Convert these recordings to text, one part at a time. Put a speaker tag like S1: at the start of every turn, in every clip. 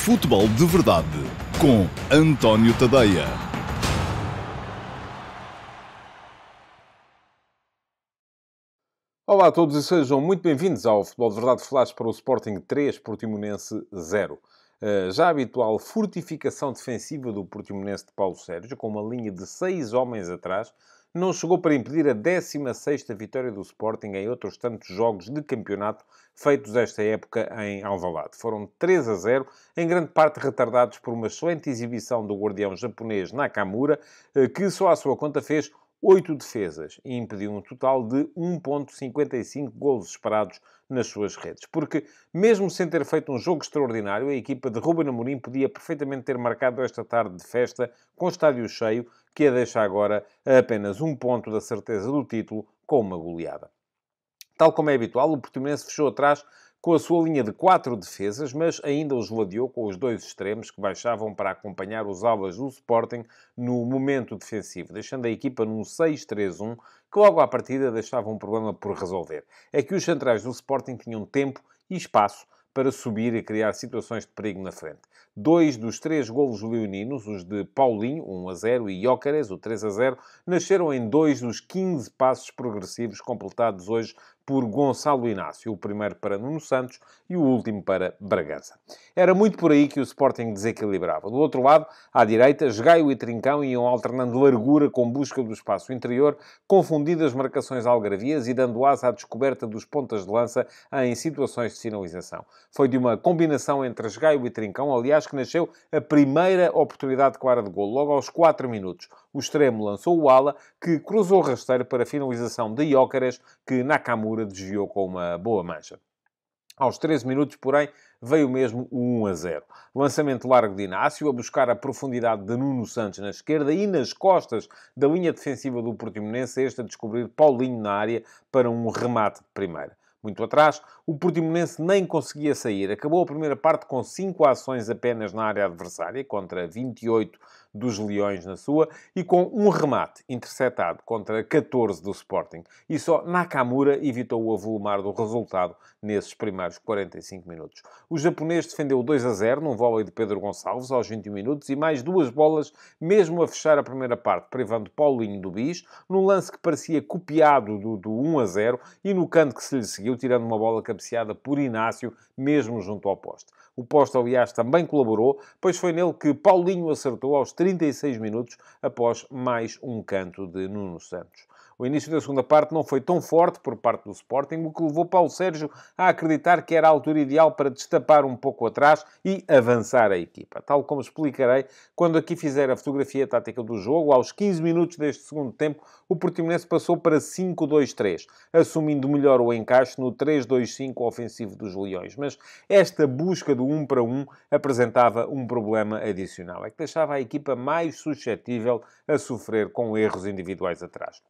S1: Futebol de Verdade com António Tadeia.
S2: Olá a todos e sejam muito bem-vindos ao Futebol de Verdade Flash para o Sporting 3, Portimonense 0. Já a habitual fortificação defensiva do Portimonense de Paulo Sérgio, com uma linha de 6 homens atrás, não chegou para impedir a 16ª vitória do Sporting em outros tantos jogos de campeonato feitos esta época em Alvalade. Foram 3-0, em grande parte retardados por uma excelente exibição do guardião japonês Nakamura, que só à sua conta fez 8 defesas e impediu um total de 1,55 golos esperados nas suas redes. Porque, mesmo sem ter feito um jogo extraordinário, a equipa de Ruben Amorim podia perfeitamente ter marcado esta tarde de festa com o estádio cheio, que a deixa agora a apenas um ponto da certeza do título com uma goleada. Tal como é habitual, o Portimonense fechou atrás com a sua linha de 4 defesas, mas ainda os ladeou com os dois extremos que baixavam para acompanhar os alas do Sporting no momento defensivo, deixando a equipa num 6-3-1, que logo à partida deixava um problema por resolver. É que os centrais do Sporting tinham tempo e espaço para subir e criar situações de perigo na frente. 2 dos 3 golos leoninos, os de Paulinho, 1-0, e Gyökeres, o 3-0, nasceram em 2 dos 15 passos progressivos completados hoje por Gonçalo Inácio, o primeiro para Nuno Santos e o último para Bragança. Era muito por aí que o Sporting desequilibrava. Do outro lado, à direita, Gaio e Trincão iam alternando largura com busca do espaço interior, confundindo as marcações algarvias e dando asa à descoberta dos pontas de lança em situações de finalização. Foi de uma combinação entre Gaio e Trincão, aliás, que nasceu a primeira oportunidade clara de golo, logo aos 4 minutos. O extremo lançou o ala, que cruzou o rasteiro para a finalização de Gyökeres, que Nakamura desviou com uma boa mancha. Aos 13 minutos, porém, veio mesmo o 1-0. Lançamento largo de Inácio, a buscar a profundidade de Nuno Santos na esquerda e nas costas da linha defensiva do Portimonense, este a descobrir Paulinho na área para um remate de primeira. Muito atrás, o Portimonense nem conseguia sair. Acabou a primeira parte com 5 ações apenas na área adversária, contra 28 dos Leões na sua, e com um remate interceptado contra 14 do Sporting. E só Nakamura evitou o avolumar do resultado nesses primeiros 45 minutos. O japonês defendeu 2-0 num vôlei de Pedro Gonçalves aos 21 minutos e mais 2 bolas mesmo a fechar a primeira parte, privando Paulinho do bis, num lance que parecia copiado do 1-0 e no canto que se lhe seguiu, tirando uma bola cabeceada por Inácio, mesmo junto ao poste. O poste, aliás, também colaborou, pois foi nele que Paulinho acertou aos 36 minutos, após mais um canto de Nuno Santos. O início da segunda parte não foi tão forte por parte do Sporting, o que levou Paulo Sérgio a acreditar que era a altura ideal para destapar um pouco atrás e avançar a equipa. Tal como explicarei quando aqui fizer a fotografia tática do jogo, aos 15 minutos deste segundo tempo, o Portimonense passou para 5-2-3, assumindo melhor o encaixe no 3-2-5 ofensivo dos Leões. Mas esta busca do 1 para 1 apresentava um problema adicional, é que deixava a equipa mais suscetível a sofrer com erros individuais atrás.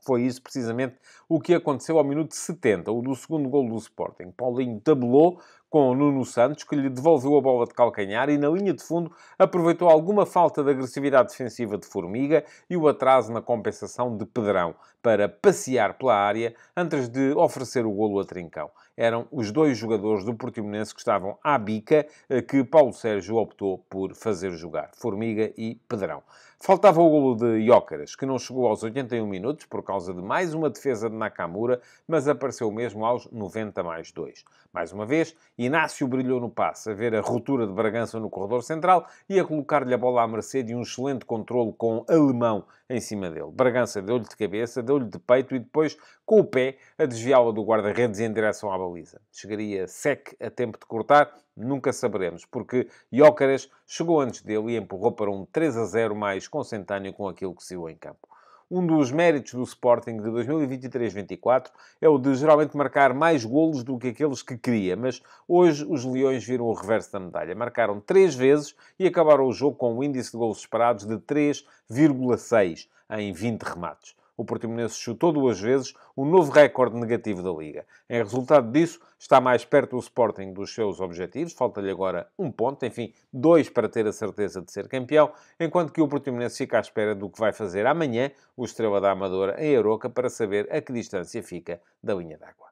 S2: Foi isso, precisamente, o que aconteceu ao minuto 70, o do segundo golo do Sporting. Paulinho tabelou com o Nuno Santos, que lhe devolveu a bola de calcanhar e, na linha de fundo, aproveitou alguma falta de agressividade defensiva de Formiga e o atraso na compensação de Pedrão, para passear pela área antes de oferecer o golo a Trincão. Eram os dois jogadores do Portimonense que estavam à bica, que Paulo Sérgio optou por fazer jogar. Formiga e Pedrão. Faltava o golo de Gyökeres, que não chegou aos 81 minutos por causa de mais uma defesa de Nakamura, mas apareceu mesmo aos 90 mais 2. Mais uma vez, Inácio brilhou no passe, a ver a ruptura de Bragança no corredor central e a colocar-lhe a bola à mercê de um excelente controlo com Alemão em cima dele. Bragança deu-lhe de cabeça, deu-lhe de peito e depois, com o pé, a desviá-la do guarda-redes em direção à baliza. Chegaria Sec a tempo de cortar? Nunca saberemos, porque Gyökeres chegou antes dele e empurrou para um 3-0 mais consentâneo com aquilo que se viu em campo. Um dos méritos do Sporting de 2023-24 é o de geralmente marcar mais golos do que aqueles que cria, mas hoje os Leões viram o reverso da medalha. Marcaram 3 vezes e acabaram o jogo com um índice de golos esperados de 3,6 em 20 remates. O Portimonense chutou 2 vezes, um novo recorde negativo da Liga. Em resultado disso, está mais perto do Sporting dos seus objetivos. Falta-lhe agora 1 ponto, enfim, 2 para ter a certeza de ser campeão, enquanto que o Portimonense fica à espera do que vai fazer amanhã o Estrela da Amadora em Aroca para saber a que distância fica da linha d'água.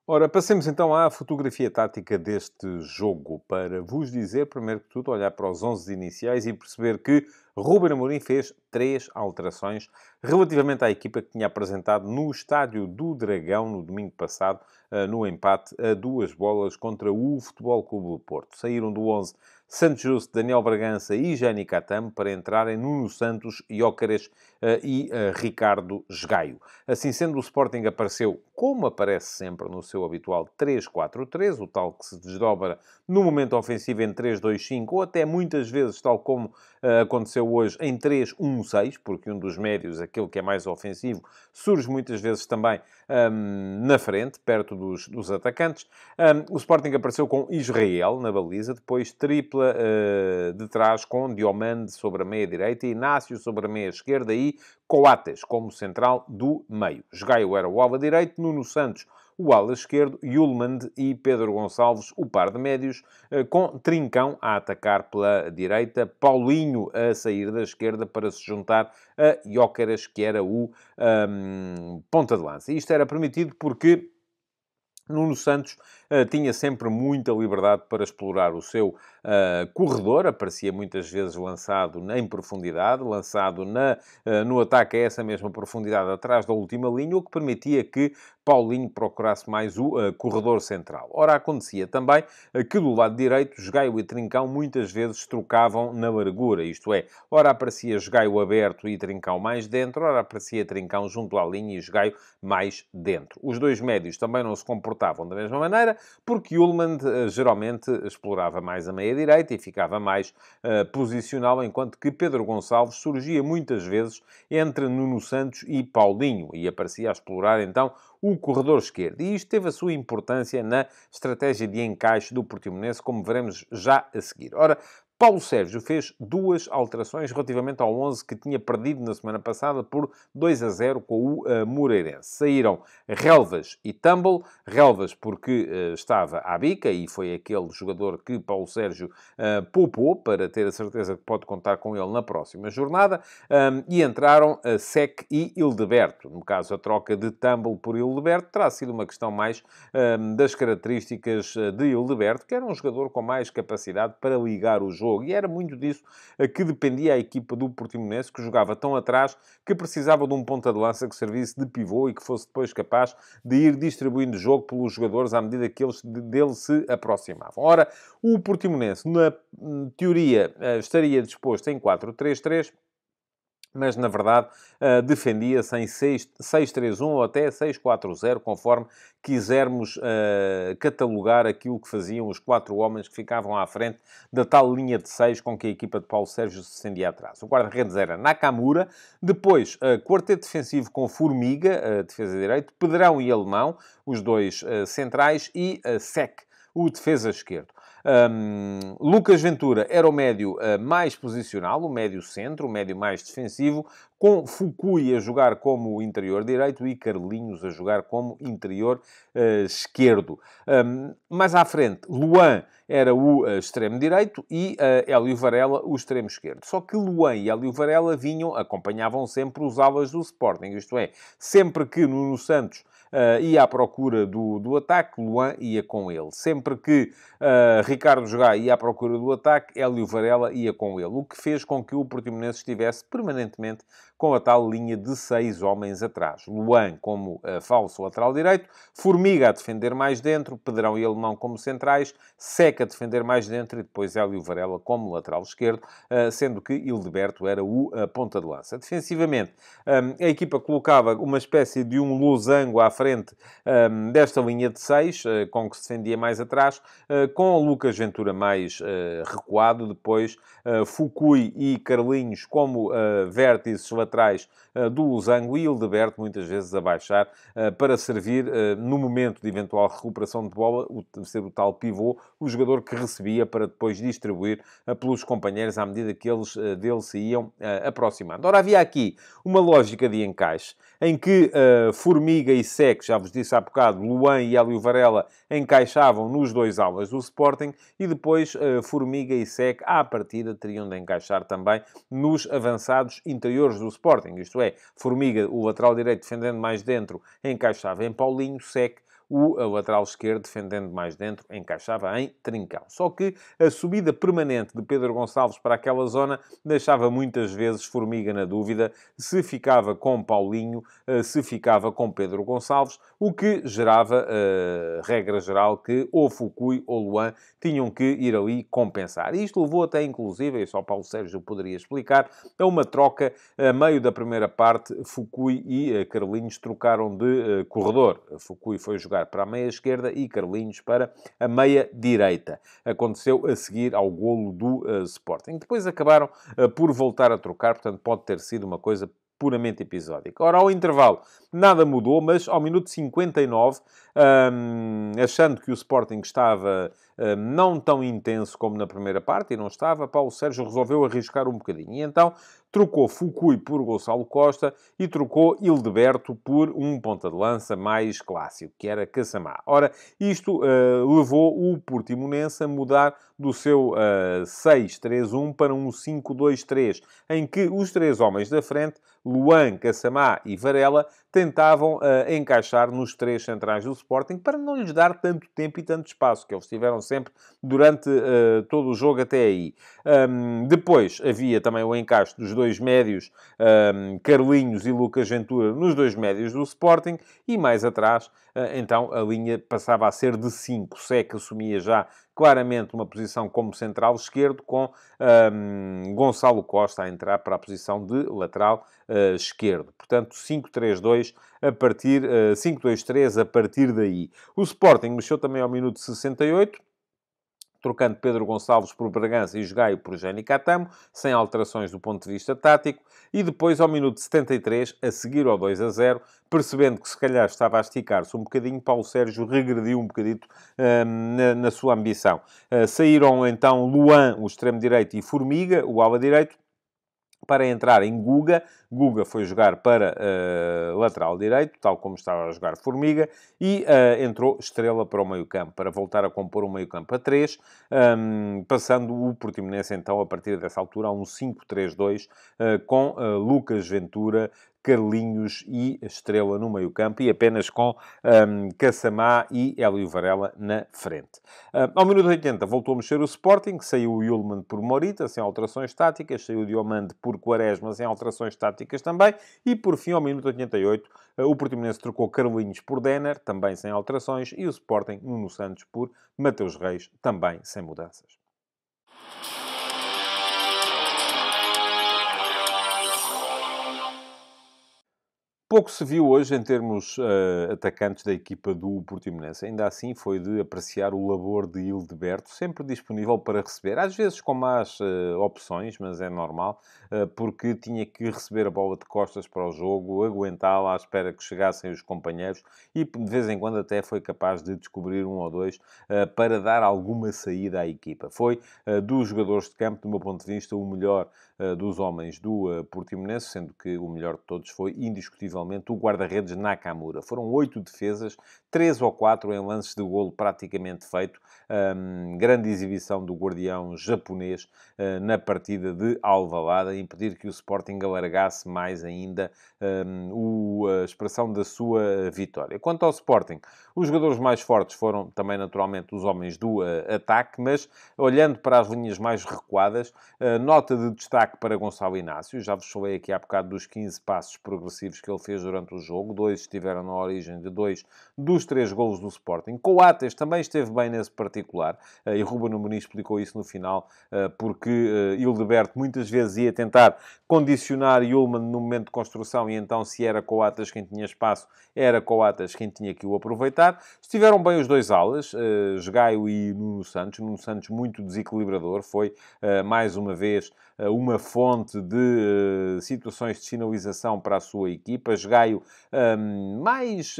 S2: Ora, passemos então à fotografia tática deste jogo, para vos dizer, primeiro que tudo, olhar para os 11 iniciais e perceber que Ruben Amorim fez 3 alterações relativamente à equipa que tinha apresentado no Estádio do Dragão no domingo passado, no empate a 2 bolas contra o Futebol Clube do Porto. Saíram do 11 Santos Justo, Daniel Bragança e Jani Catamo para entrarem Nuno Santos, Gyökeres e Ricardo Esgaio. Assim sendo, o Sporting apareceu, como aparece sempre, no seu habitual 3-4-3, o tal que se desdobra no momento ofensivo em 3-2-5, ou até muitas vezes, tal como aconteceu hoje, em 3-1-6, porque um dos médios, aquele que é mais ofensivo, surge muitas vezes também na frente, perto dos atacantes. O Sporting apareceu com Israel na baliza, depois tripla de trás com Diomande sobre a meia-direita, Inácio sobre a meia-esquerda e Coates como central do meio. Esgaio era o ala direito, Nuno Santos o ala esquerdo, Yulmand e Pedro Gonçalves o par de médios, com Trincão a atacar pela direita, Paulinho a sair da esquerda para se juntar a Gyökeres, que era o ponta de lança. Isto era permitido porque Nuno Santos tinha sempre muita liberdade para explorar o seu corredor, aparecia muitas vezes lançado em profundidade, lançado no ataque a essa mesma profundidade atrás da última linha, o que permitia que Paulinho procurasse mais o corredor central. Ora, acontecia também que do lado direito, Esgaio e Trincão muitas vezes trocavam na largura, isto é, ora aparecia Esgaio aberto e Trincão mais dentro, ora aparecia Trincão junto à linha e Esgaio mais dentro. Os dois médios também não se comportavam da mesma maneira, porque Yulmand geralmente explorava mais a meia-direita e ficava mais posicional, enquanto que Pedro Gonçalves surgia muitas vezes entre Nuno Santos e Paulinho e aparecia a explorar então o corredor esquerdo. E isto teve a sua importância na estratégia de encaixe do Portimonense, como veremos já a seguir. Ora, Paulo Sérgio fez 2 alterações relativamente ao 11 que tinha perdido na semana passada por 2-0 com o Moreirense. Saíram Relvas e Tumble. Relvas porque estava à bica e foi aquele jogador que Paulo Sérgio poupou para ter a certeza que pode contar com ele na próxima jornada. E entraram Sec e Hildeberto. No caso, a troca de Tumble por Hildeberto terá sido uma questão mais das características de Hildeberto, que era um jogador com mais capacidade para ligar o jogo. E era muito disso que dependia a equipa do Portimonense, que jogava tão atrás que precisava de um ponta de lança que servisse de pivô e que fosse depois capaz de ir distribuindo o jogo pelos jogadores à medida que eles dele se aproximavam. Ora, o Portimonense, na teoria, estaria disposto em 4-3-3, mas, na verdade, defendia-se em 6-3-1 ou até 6-4-0, conforme quisermos catalogar aquilo que faziam os 4 homens que ficavam à frente da tal linha de 6 com que a equipa de Paulo Sérgio se estendia atrás. O guarda-redes era Nakamura, depois quarteto defensivo com Formiga, defesa direito, Pedrão e Alemão, os dois centrais, e Sec, o defesa esquerdo. Lucas Ventura era o médio mais posicional, o médio centro, o médio mais defensivo, com Fukui a jogar como interior direito e Carlinhos a jogar como interior esquerdo. Mais à frente, Luan era o extremo direito e Hélio Varela o extremo esquerdo. Só que Luan e Hélio Varela acompanhavam sempre os alas do Sporting, isto é, sempre que Nuno Santos ia à procura do ataque, Luan ia com ele. Sempre que Ricardo Jogai ia à procura do ataque, Hélio Varela ia com ele. O que fez com que o Portimonense estivesse permanentemente com a tal linha de 6 homens atrás. Luan como falso lateral direito, Formiga a defender mais dentro, Pedrão e Alemão como centrais, Seca a defender mais dentro e depois Hélio Varela como lateral esquerdo, sendo que Hildeberto era o ponta de lança. Defensivamente, a equipa colocava uma espécie de um losango à frente desta linha de 6, com que se defendia mais atrás, com o Lucas Ventura mais recuado, depois Fukui e Carlinhos como vértices laterais do losango e Hildeberto muitas vezes a baixar para servir, no momento de eventual recuperação de bola, ser o tal pivô, o jogador que recebia para depois distribuir pelos companheiros à medida que eles dele se iam aproximando. Ora, havia aqui uma lógica de encaixe em que Formiga e Sec, já vos disse há bocado, Luan e Hélio Varela encaixavam nos 2 alas do Sporting e depois Formiga e Sec, à partida, teriam de encaixar também nos avançados interiores do Sporting. Isto é, Formiga, o lateral direito, defendendo mais dentro, encaixava em Paulinho, Sec, o lateral esquerdo, defendendo mais dentro, encaixava em Trincão. Só que a subida permanente de Pedro Gonçalves para aquela zona deixava muitas vezes Formiga na dúvida se ficava com Paulinho, se ficava com Pedro Gonçalves, o que gerava, regra geral, que ou Fukui ou Luan tinham que ir ali compensar. E isto levou até, inclusive, e só Paulo Sérgio poderia explicar, a uma troca a meio da primeira parte. Fukui e Carlinhos trocaram de corredor. Fukui foi jogar para a meia esquerda e Carlinhos para a meia direita. Aconteceu a seguir ao golo do Sporting. Depois acabaram por voltar a trocar, portanto pode ter sido uma coisa puramente episódica. Ora, ao intervalo, nada mudou, mas ao minuto 59, achando que o Sporting estava não tão intenso como na primeira parte, e não estava, Paulo Sérgio resolveu arriscar um bocadinho. E então trocou Fukui por Gonçalo Costa e trocou Hildeberto por um ponta de lança mais clássico, que era Cassamá. Ora, isto levou o Portimonense a mudar do seu 6-3-1 para um 5-2-3, em que os três homens da frente, Luan, Cassamá e Varela, tentavam encaixar nos três centrais do Sporting para não lhes dar tanto tempo e tanto espaço, que eles tiveram sempre durante todo o jogo até aí. Depois havia também o encaixe dos dois médios, Carlinhos e Lucas Ventura, nos dois médios do Sporting, e mais atrás, então, a linha passava a ser de 5. Seca assumia já claramente uma posição como central esquerdo, com Gonçalo Costa a entrar para a posição de lateral esquerdo. Portanto, 5-3-2 a partir, 5-2-3 a partir daí. O Sporting mexeu também ao minuto 68, trocando Pedro Gonçalves por Bragança e Gaio por Jenny Catamo, sem alterações do ponto de vista tático, e depois, ao minuto 73, a seguir ao 2-0, percebendo que se calhar estava a esticar-se um bocadinho, Paulo Sérgio regrediu um bocadito na sua ambição. Saíram então Luan, o extremo-direito, e Formiga, o ala-direito, para entrar em Guga. Guga foi jogar para lateral direito, tal como estava a jogar Formiga, e entrou Estrela para o meio-campo, para voltar a compor um meio-campo a 3, passando o Portimonense, então, a partir dessa altura, a um 5-3-2, com Lucas Ventura, Carlinhos e Estrela no meio-campo, e apenas com Cassamá e Hélio Varela na frente. Ao minuto 80 voltou a mexer o Sporting, saiu o Yulman por Morita, sem alterações táticas, saiu o Diomande por Quaresma, sem alterações táticas também, e por fim, ao minuto 88, o Portimonense trocou Carlinhos por Denner, também sem alterações, e o Sporting, Nuno Santos por Mateus Reis, também sem mudanças. Pouco se viu hoje em termos atacantes da equipa do Portimonense. Ainda assim, foi de apreciar o labor de Hildeberto, sempre disponível para receber. Às vezes com más opções, mas é normal, porque tinha que receber a bola de costas para o jogo, aguentá-la à espera que chegassem os companheiros e, de vez em quando, até foi capaz de descobrir um ou dois para dar alguma saída à equipa. Foi, dos jogadores de campo, do meu ponto de vista, o melhor dos homens do Portimonense, sendo que o melhor de todos foi, indiscutivelmente, o guarda-redes Nakamura. Foram 8 defesas, 3 ou 4 em lances de golo praticamente feito. Grande exibição do guardião japonês na partida de Alvalade, impedir que o Sporting alargasse mais ainda a expressão da sua vitória. Quanto ao Sporting, os jogadores mais fortes foram também, naturalmente, os homens do ataque, mas olhando para as linhas mais recuadas, nota de destaque para Gonçalo Inácio. Já vos falei aqui há bocado dos 15 passos progressivos que ele fez durante o jogo. 2 estiveram na origem de 2 dos 3 golos do Sporting. Coates também esteve bem nesse particular, e Ruben Amorim explicou isso no final, porque Hildeberto muitas vezes ia tentar condicionar Yulman no momento de construção, e então, se era Coates quem tinha espaço, era Coates quem tinha que o aproveitar. Estiveram bem os dois alas, Gaio e Nuno Santos. Nuno Santos muito desequilibrador, foi mais uma vez uma fonte de situações de sinalização para a sua equipa. Gaio mais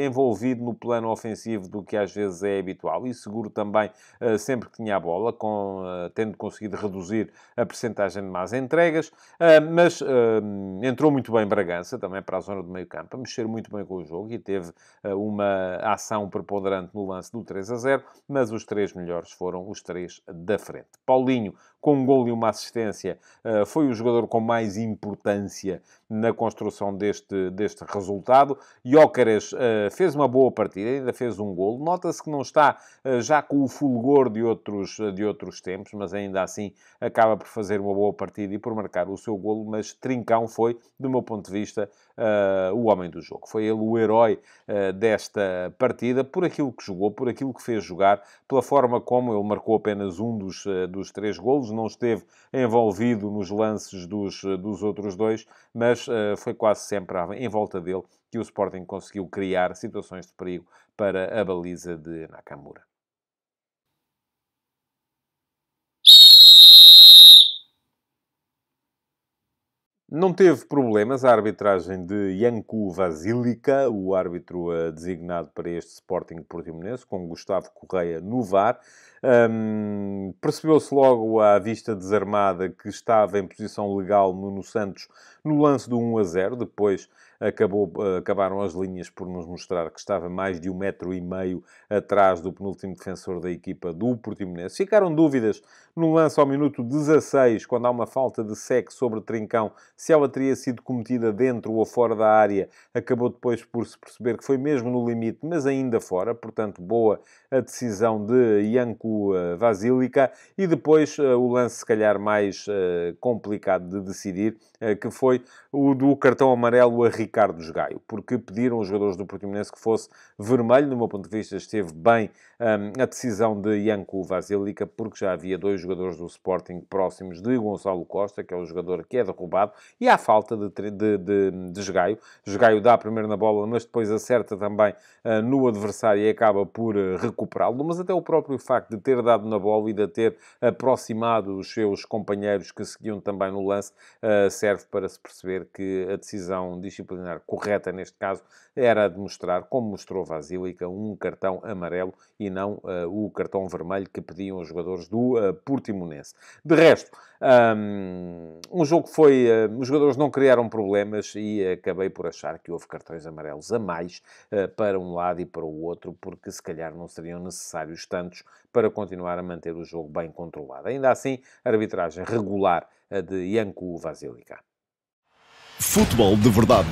S2: envolvido no plano ofensivo do que às vezes é habitual, e seguro também sempre que tinha a bola, tendo conseguido reduzir a percentagem de más entregas, mas entrou muito bem Bragança, também para a zona do meio-campo, a mexer muito bem com o jogo, e teve uma ação preponderante no lance do 3-0, mas os 3 melhores foram os 3 da frente. Paulinho, com um golo e uma assistência, foi o jogador com mais importância na construção deste resultado. Gyökeres fez uma boa partida, ainda fez um golo. Nota-se que não está já com o fulgor de outros tempos, mas ainda assim acaba por fazer uma boa partida e por marcar o seu golo. Mas Trincão foi, do meu ponto de vista, o homem do jogo. Foi ele o herói desta partida, por aquilo que jogou, por aquilo que fez jogar, pela forma como ele marcou apenas um dos 3 golos, não esteve envolvido nos lances dos outros 2, mas foi quase sempre em volta dele que o Sporting conseguiu criar situações de perigo para a baliza de Nakamura. Não teve problemas a arbitragem de Janko Vasilika, o árbitro designado para este Sporting Portimonense, com Gustavo Correia no VAR. Percebeu-se logo à vista desarmada que estava em posição legal Nuno Santos no lance do 1-0. Depois acabaram as linhas por nos mostrar que estava mais de 1,5 m atrás do penúltimo defensor da equipa do Portimonense. Ficaram dúvidas no lance ao minuto 16, quando há uma falta de Seck sobre Trincão, se ela teria sido cometida dentro ou fora da área. Acabou depois por se perceber que foi mesmo no limite, mas ainda fora. Portanto, boa a decisão de Janko Vasilika. E depois o lance, se calhar, mais complicado de decidir, que foi o do cartão amarelo a Ricardo Gaio, porque pediram os jogadores do Portimonense que fosse vermelho. Do meu ponto de vista, esteve bem a decisão de Janko Vasilika, porque já havia 2 jogadores do Sporting próximos de Gonçalo Costa, que é o jogador que é derrubado, e há falta de Gaio. Gaio dá primeiro na bola, mas depois acerta também no adversário e acaba por recuperá-lo. Mas até o próprio facto de ter dado na bola e de ter aproximado os seus companheiros que seguiam também no lance, serve para se perceber que a decisão disciplinar correta, neste caso, era de mostrar, como mostrou Vasilika, um cartão amarelo e não o cartão vermelho que pediam os jogadores do Portimonense. De resto, um jogo que foi... os jogadores não criaram problemas e acabei por achar que houve cartões amarelos a mais para um lado e para o outro, porque se calhar não seriam necessários tantos para continuar a manter o jogo bem controlado. Ainda assim, arbitragem regular de Janko Vasilika.
S1: Futebol de Verdade,